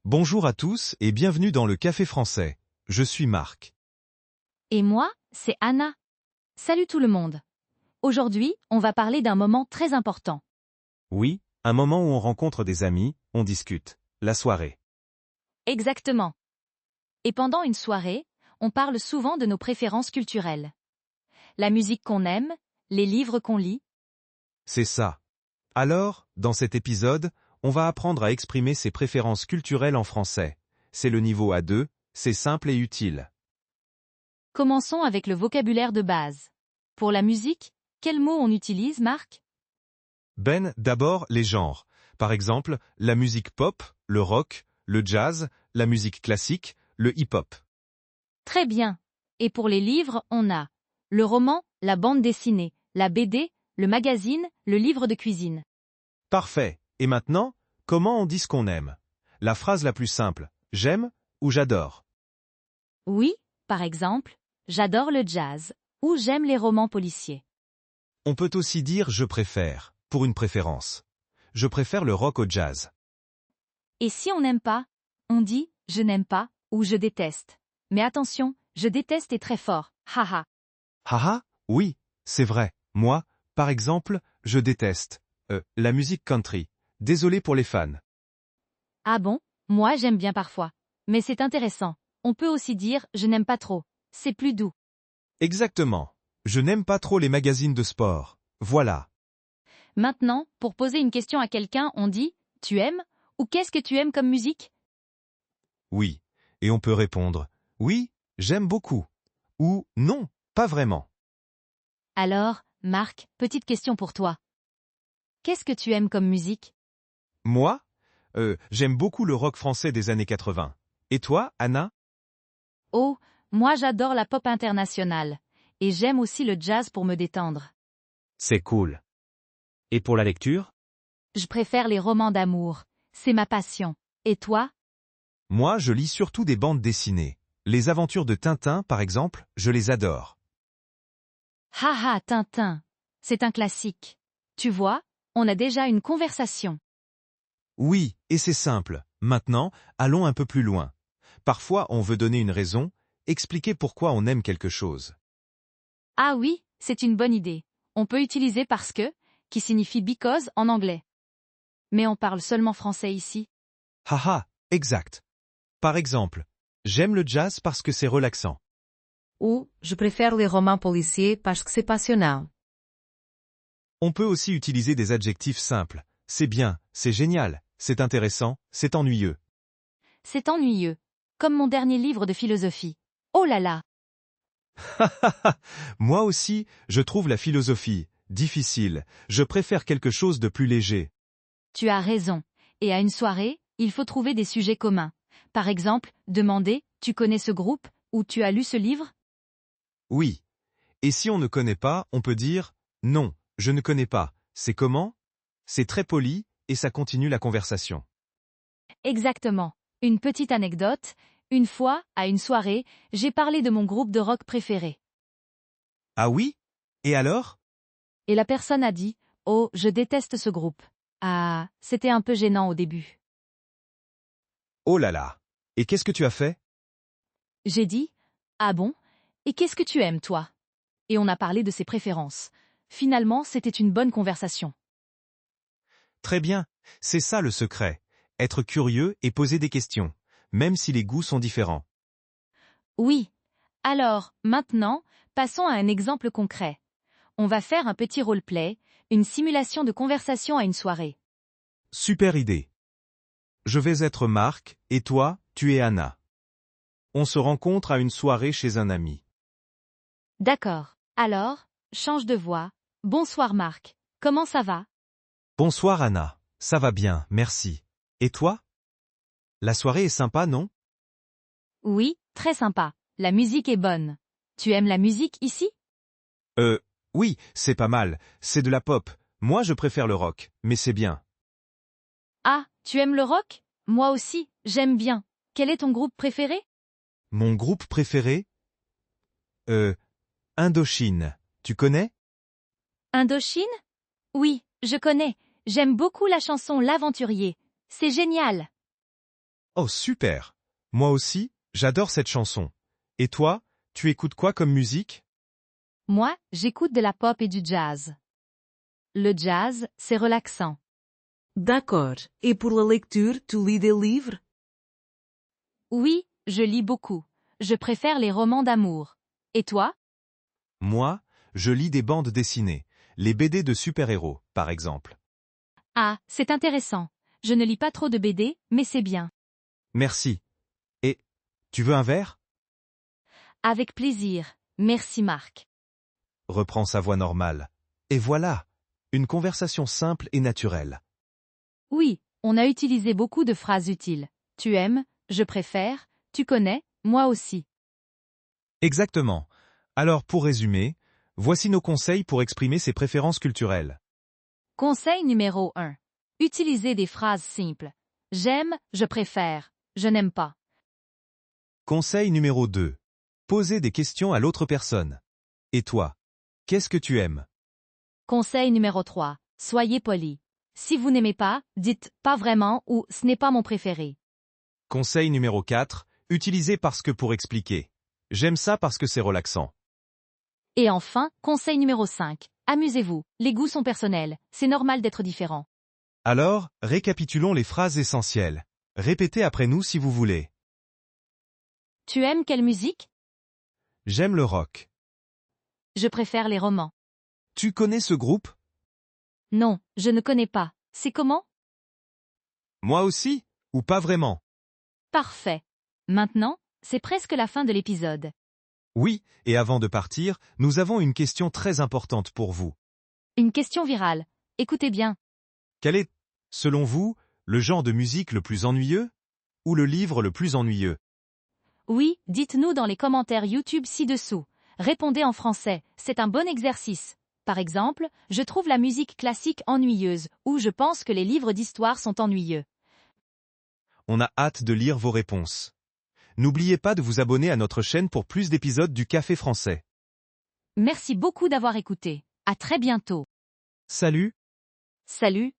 Bonjour à tous et bienvenue dans le Café français. Je suis Marc. Et moi, c'est Anna. Salut tout le monde. Aujourd'hui, on va parler d'un moment très important. Oui, un moment où on rencontre des amis, on discute. La soirée. Exactement. Et pendant une soirée, on parle souvent de nos préférences culturelles. La musique qu'on aime, les livres qu'on lit. C'est ça. Alors, dans cet épisode, on va apprendre à exprimer ses préférences culturelles en français. C'est le niveau A2, c'est simple et utile. Commençons avec le vocabulaire de base. Pour la musique, quels mots on utilise, Marc? D'abord, les genres. Par exemple, la musique pop, le rock, le jazz, la musique classique, le hip-hop. Très bien. Et pour les livres, on a le roman, la bande dessinée, la BD, le magazine, le livre de cuisine. Parfait. Et maintenant, comment on dit ce qu'on aime? La phrase la plus simple, j'aime ou j'adore. Oui, par exemple, j'adore le jazz, ou j'aime les romans policiers. On peut aussi dire je préfère, pour une préférence. Je préfère le rock au jazz. Et si on n'aime pas, on dit je n'aime pas ou je déteste. Mais attention, je déteste est très fort, haha. Haha, oui, c'est vrai. Moi, par exemple, je déteste la musique country. Désolé pour les fans. Ah bon, moi j'aime bien parfois. Mais c'est intéressant. On peut aussi dire je n'aime pas trop. C'est plus doux. Exactement. Je n'aime pas trop les magazines de sport. Voilà. Maintenant, pour poser une question à quelqu'un, on dit tu aimes ou qu'est-ce que tu aimes comme musique? Oui. Et on peut répondre oui, j'aime beaucoup. Ou non, pas vraiment. Alors, Marc, petite question pour toi. Qu'est-ce que tu aimes comme musique? Moi, j'aime beaucoup le rock français des années 80. Et toi, Anna? Oh, moi j'adore la pop internationale. Et j'aime aussi le jazz pour me détendre. C'est cool. Et pour la lecture? Je préfère les romans d'amour. C'est ma passion. Et toi? Moi, je lis surtout des bandes dessinées. Les aventures de Tintin, par exemple, je les adore. Haha, Tintin. C'est un classique. Tu vois, on a déjà une conversation. Oui, et c'est simple. Maintenant, allons un peu plus loin. Parfois, on veut donner une raison, expliquer pourquoi on aime quelque chose. Ah oui, c'est une bonne idée. On peut utiliser parce que, qui signifie because en anglais. Mais on parle seulement français ici. Haha, exact. Par exemple, j'aime le jazz parce que c'est relaxant. Ou je préfère les romans policiers parce que c'est passionnant. On peut aussi utiliser des adjectifs simples. C'est bien, c'est génial, c'est intéressant, c'est ennuyeux. C'est ennuyeux. Comme mon dernier livre de philosophie. Oh là là! Moi aussi, je trouve la philosophie difficile. Je préfère quelque chose de plus léger. Tu as raison. Et à une soirée, il faut trouver des sujets communs. Par exemple, demander, tu connais ce groupe, ou tu as lu ce livre? Oui. Et si on ne connaît pas, on peut dire non, je ne connais pas. C'est comment? C'est très poli et ça continue la conversation. Exactement. Une petite anecdote. Une fois, à une soirée, j'ai parlé de mon groupe de rock préféré. Ah oui? Et alors? Et la personne a dit, oh, je déteste ce groupe. Ah, c'était un peu gênant au début. Oh là là. Et qu'est-ce que tu as fait? J'ai dit, ah bon? Et qu'est-ce que tu aimes, toi? Et on a parlé de ses préférences. Finalement, c'était une bonne conversation. Très bien. C'est ça le secret. Être curieux et poser des questions, même si les goûts sont différents. Oui. Alors, maintenant, passons à un exemple concret. On va faire un petit roleplay, une simulation de conversation à une soirée. Super idée. Je vais être Marc, et toi, tu es Anna. On se rencontre à une soirée chez un ami. D'accord. Alors, change de voix. Bonsoir Marc. Comment ça va? Bonsoir Anna. Ça va bien, merci. Et toi? La soirée est sympa, non? Oui, très sympa. La musique est bonne. Tu aimes la musique ici? Euh, oui, c'est pas mal. C'est de la pop. Moi, je préfère le rock, mais c'est bien. Ah, tu aimes le rock? Moi aussi, j'aime bien. Quel est ton groupe préféré? Mon groupe préféré? Euh, Indochine. Tu connais? Indochine? Oui, je connais. J'aime beaucoup la chanson L'Aventurier. C'est génial. Oh super! Moi aussi, j'adore cette chanson. Et toi, tu écoutes quoi comme musique? Moi, j'écoute de la pop et du jazz. Le jazz, c'est relaxant. D'accord. Et pour la lecture, tu lis des livres? Oui, je lis beaucoup. Je préfère les romans d'amour. Et toi? Moi, je lis des bandes dessinées, les BD de super-héros, par exemple. Ah, c'est intéressant. Je ne lis pas trop de BD, mais c'est bien. Merci. Et, tu veux un verre? Avec plaisir. Merci Marc. Reprend sa voix normale. Et voilà! Une conversation simple et naturelle. Oui, on a utilisé beaucoup de phrases utiles. Tu aimes, je préfère, tu connais, moi aussi. Exactement. Alors pour résumer, voici nos conseils pour exprimer ses préférences culturelles. Conseil numéro 1. Utilisez des phrases simples. J'aime, je préfère, je n'aime pas. Conseil numéro 2. Posez des questions à l'autre personne. Et toi? Qu'est-ce que tu aimes? Conseil numéro 3. Soyez poli. Si vous n'aimez pas, dites pas vraiment ou ce n'est pas mon préféré. Conseil numéro 4. Utilisez parce que pour expliquer. J'aime ça parce que c'est relaxant. Et enfin, conseil numéro 5. Amusez-vous. Les goûts sont personnels. C'est normal d'être différent. Alors, récapitulons les phrases essentielles. Répétez après nous si vous voulez. Tu aimes quelle musique? J'aime le rock. Je préfère les romans. Tu connais ce groupe? Non, je ne connais pas. C'est comment? Moi aussi? Ou pas vraiment? Parfait. Maintenant, c'est presque la fin de l'épisode. Oui, et avant de partir, nous avons une question très importante pour vous. Une question virale. Écoutez bien. Quel est, selon vous, le genre de musique le plus ennuyeux? Ou le livre le plus ennuyeux? Oui, dites-nous dans les commentaires YouTube ci-dessous. Répondez en français, c'est un bon exercice. Par exemple, je trouve la musique classique ennuyeuse, ou je pense que les livres d'histoire sont ennuyeux. On a hâte de lire vos réponses. N'oubliez pas de vous abonner à notre chaîne pour plus d'épisodes du Café français. Merci beaucoup d'avoir écouté. À très bientôt. Salut! Salut!